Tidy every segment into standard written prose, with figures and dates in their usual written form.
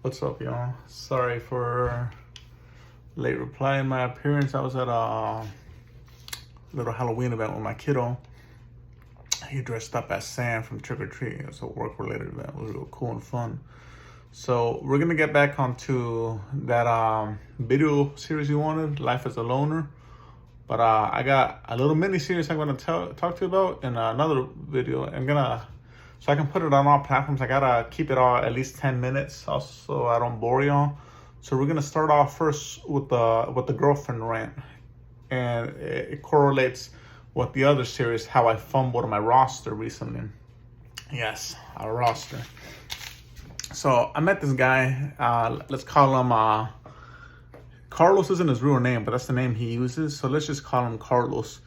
What's up, y'all? Sorry for late reply in my appearance. I was at a little Halloween event with my kiddo. He dressed up as Sam from Trick or Treat. It was a work-related event. It was real cool and fun. So we're gonna get back onto that video series you wanted, Life as a Loner. But I got a little mini series I'm gonna talk to you about in another video. So I can put it on all platforms. I gotta keep it all at least 10 minutes, also so I don't bore y'all. So we're gonna start off first with the girlfriend rant, and it correlates with the other series, how I fumbled my roster recently. Yes, our roster. So I met this guy. Let's call him Carlos. Isn't his real name, but that's the name he uses. So let's just call him Carlos.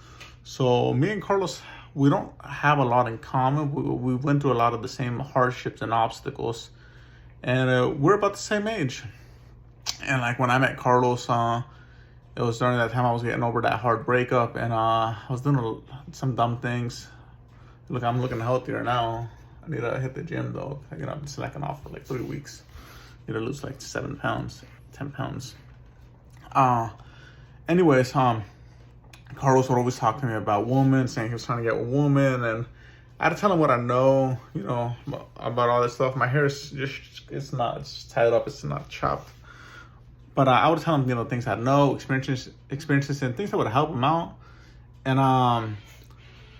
So me and Carlos, we don't have a lot in common. We went through a lot of the same hardships and obstacles, and we're about the same age. And like when I met Carlos, it was during that time I was getting over that hard breakup, and I was doing some dumb things. Look, I'm looking healthier now. I need to hit the gym though. I've been slacking off for like 3 weeks. Need to lose like 7 pounds, 10 pounds. Anyways, Carlos would always talk to me about women, saying he was trying to get a woman, and I had to tell him what I know, about all this stuff. My hair is it's tied up, it's not chopped. But I would tell him, things I know, experiences, and things that would help him out. And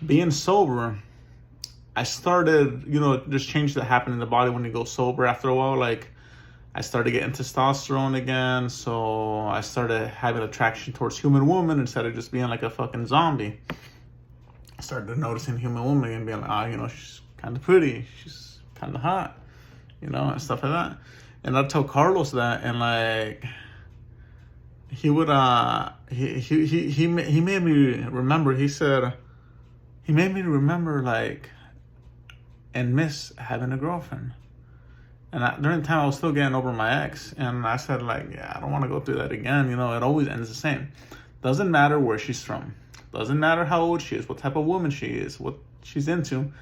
being sober, I started, there's changes that happen in the body when you go sober after a while. Like, I started getting testosterone again, so I started having attraction towards human women instead of just being like a fucking zombie. I started noticing human women and being like, she's kind of pretty, she's kind of hot, and stuff like that. And I'd tell Carlos that, and like, he would, he made me remember. He said, he made me remember like, and miss having a girlfriend. And during the time I was still getting over my ex, and I said like, yeah, I don't want to go through that again. It always ends the same. Doesn't matter where she's from. Doesn't matter how old she is, what type of woman she is, what she's into.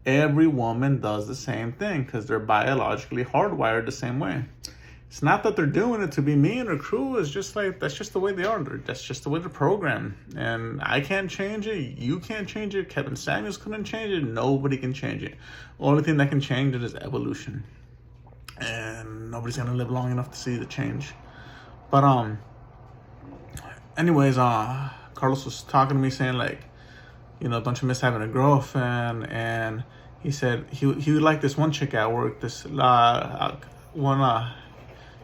Every woman does the same thing because they're biologically hardwired the same way. It's not that they're doing it to be mean or cruel. It's just like, that's just the way they are. That's just the way they're programmed. And I can't change it. You can't change it. Kevin Samuels couldn't change it. Nobody can change it. Only thing that can change it is evolution. And nobody's gonna live long enough to see the change. But anyways, Carlos was talking to me saying like, don't you miss having a girlfriend? And he said he would like this one chick at work, this one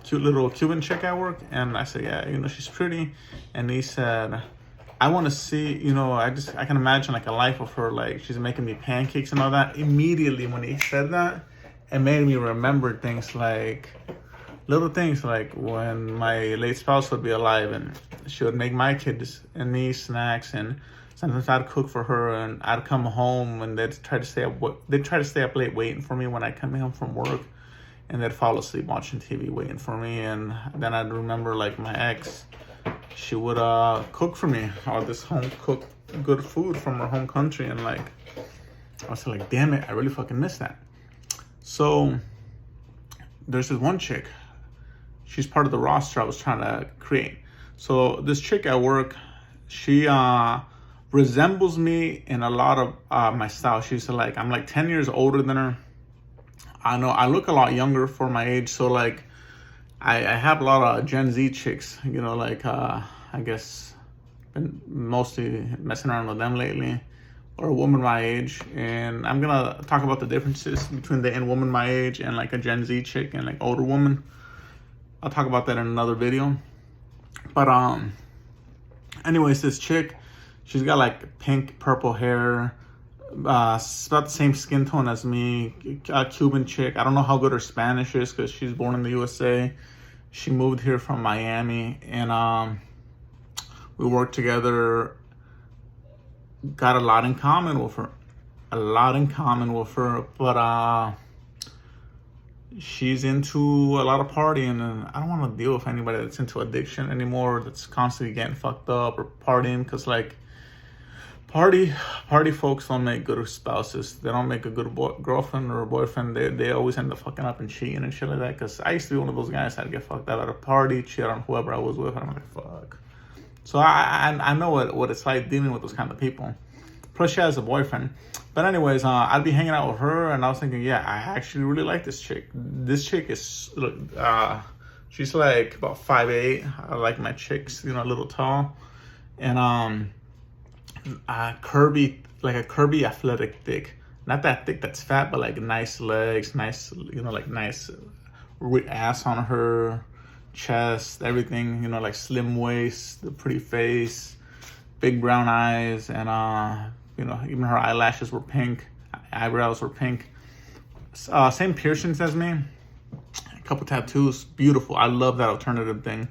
cute little Cuban chick at work. And I said, yeah, she's pretty. And he said, I want to see, I can imagine like a life of her, like she's making me pancakes and all that. Immediately when he said that, it made me remember things like, little things like when my late spouse would be alive and she would make my kids and me snacks, and sometimes I'd cook for her, and I'd come home and they'd try to stay up late waiting for me when I come home from work, and they'd fall asleep watching TV waiting for me. And then I'd remember like my ex, she would cook for me all this home cooked good food from her home country, and like I was like, damn it, I really fucking miss that. So there's this one chick, she's part of the roster I was trying to create. So this chick at work, she resembles me in a lot of my style. She's like, I'm like 10 years older than her. I know I look a lot younger for my age. So like I have a lot of Gen Z chicks, I guess been mostly messing around with them lately, or a woman my age. And I'm gonna talk about the differences between the woman my age and like a Gen Z chick and like older woman. I'll talk about that in another video. But anyways, this chick, she's got like pink, purple hair, it's about the same skin tone as me, a Cuban chick. I don't know how good her Spanish is because she's born in the USA. She moved here from Miami, and we worked together. Got a lot in common with her, but she's into a lot of partying, and I don't want to deal with anybody that's into addiction anymore, that's constantly getting fucked up or partying, because like party party folks don't make good spouses. They don't make a good girlfriend or a boyfriend. They always end up fucking up and cheating and shit like that. Because I used to be one of those guys that get fucked up at a party, cheat on whoever I was with, and I'm like, fuck. So I know what it's like dealing with those kind of people. Plus, she has a boyfriend. But anyways, I'd be hanging out with her, and I was thinking, yeah, I actually really like this chick. This chick is, she's like about 5'8". I like my chicks, a little tall, and curvy, like a curvy athletic thick. Not that thick that's fat, but like nice legs, nice, like nice ass on her, chest, everything, like slim waist, the pretty face, big brown eyes, and even her eyelashes were pink, eyebrows were pink. Same piercings as me, a couple tattoos, beautiful. I love that alternative thing.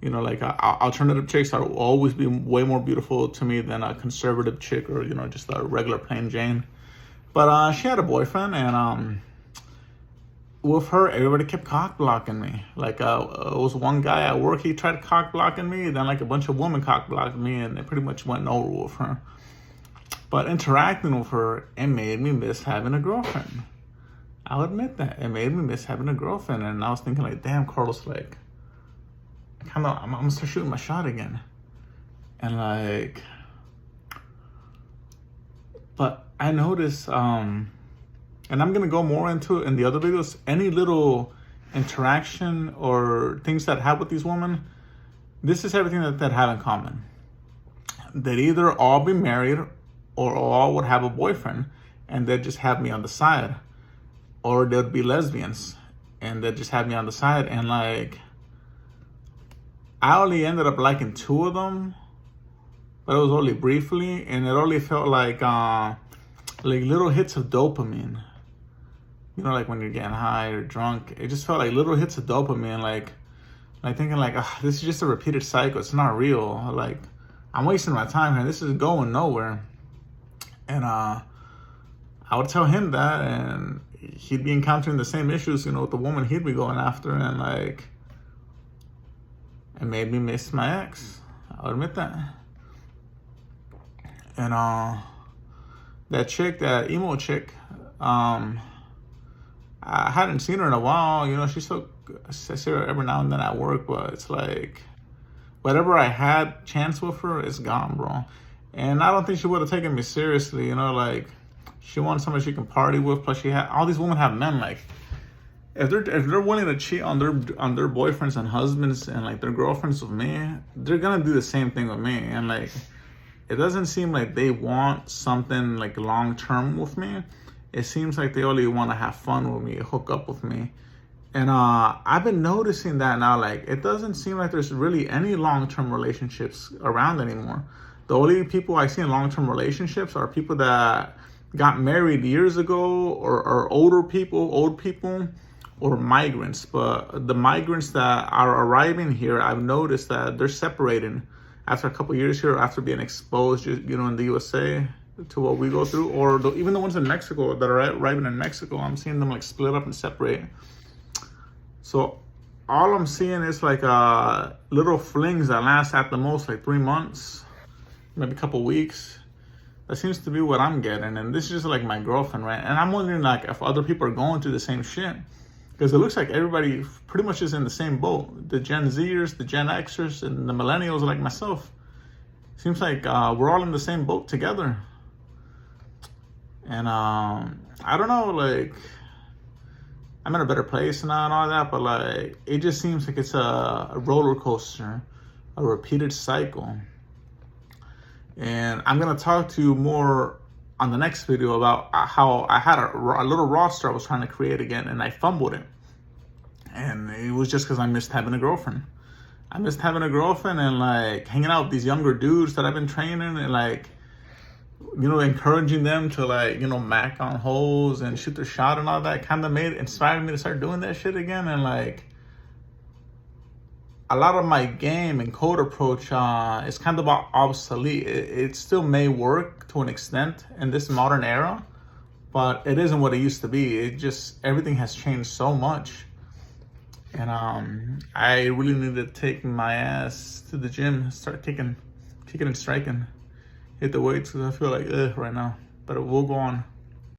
Like alternative chicks will always be way more beautiful to me than a conservative chick or, just a regular plain Jane. But she had a boyfriend, and with her, everybody kept cock blocking me. Like, it was one guy at work, he tried cock blocking me, then like a bunch of women cock blocked me, and it pretty much went nowhere with her. But interacting with her, it made me miss having a girlfriend. I'll admit that. It made me miss having a girlfriend, and I was thinking like, damn, Carlos, like, I'm gonna start shooting my shot again. And like, but I noticed, and I'm gonna go more into it in the other videos, any little interaction or things that have with these women, this is everything that have in common. They'd either all be married or all would have a boyfriend and they'd just have me on the side. Or they'd be lesbians and they'd just have me on the side. And like, I only ended up liking 2 of them, but it was only briefly, and it only felt like little hits of dopamine. Like when you're getting high or drunk, it just felt like little hits of dopamine, like thinking like, this is just a repeated cycle. It's not real. Like, I'm wasting my time here. This is going nowhere. And I would tell him that, and he'd be encountering the same issues, with the woman he'd be going after, and like, it made me miss my ex. I'll admit that. And that chick, that emo chick, I hadn't seen her in a while. She still, I see her every now and then at work, but it's like, whatever I had chance with her, it's gone, bro. And I don't think she would have taken me seriously, like, she wanted somebody she can party with. Plus, all these women have men. Like, if they're willing to cheat on their boyfriends and husbands and like their girlfriends with me, they're gonna do the same thing with me. And like, it doesn't seem like they want something like long term with me. It seems like they only want to have fun with me, hook up with me. And I've been noticing that now. Like, it doesn't seem like there's really any long-term relationships around anymore. The only people I see in long-term relationships are people that got married years ago, or old people, or migrants. But the migrants that are arriving here, I've noticed that they're separating after a couple of years here, after being exposed, in the USA to what we go through, or even the ones in Mexico that are arriving in Mexico, I'm seeing them like split up and separate. So all I'm seeing is like little flings that last at the most like 3 months, maybe a couple weeks. That seems to be what I'm getting. And this is just like my girlfriend, right? And I'm wondering like if other people are going through the same shit. Because it looks like everybody pretty much is in the same boat. The Gen Zers, the Gen Xers, and the millennials like myself. Seems like we're all in the same boat together. And I don't know, like, I'm in a better place now and all that, but like, it just seems like it's a roller coaster, a repeated cycle. And I'm gonna talk to you more on the next video about how I had a little roster I was trying to create again, and I fumbled it. And it was just because I missed having a girlfriend. I missed having a girlfriend and like hanging out with these younger dudes that I've been training, and like, encouraging them to like, mac on hoes and shoot their shot and all that kind of inspired me to start doing that shit again. And like, a lot of my game and code approach is kind of obsolete. It still may work to an extent in this modern era, but it isn't what it used to be. Everything has changed so much. And I really need to take my ass to the gym, start kicking and striking. hit the weights because I feel like right now. But we'll go on.